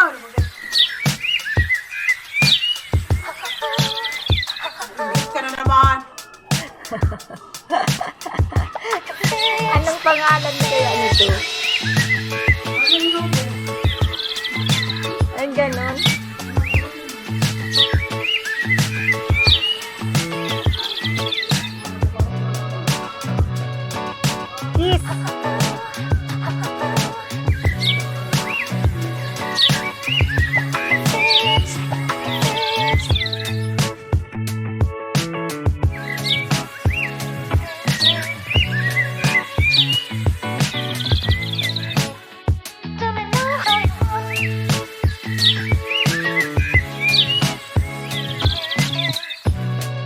Ka na naman. Anong pangalan kaya nito? Ay, ganon. Kiss.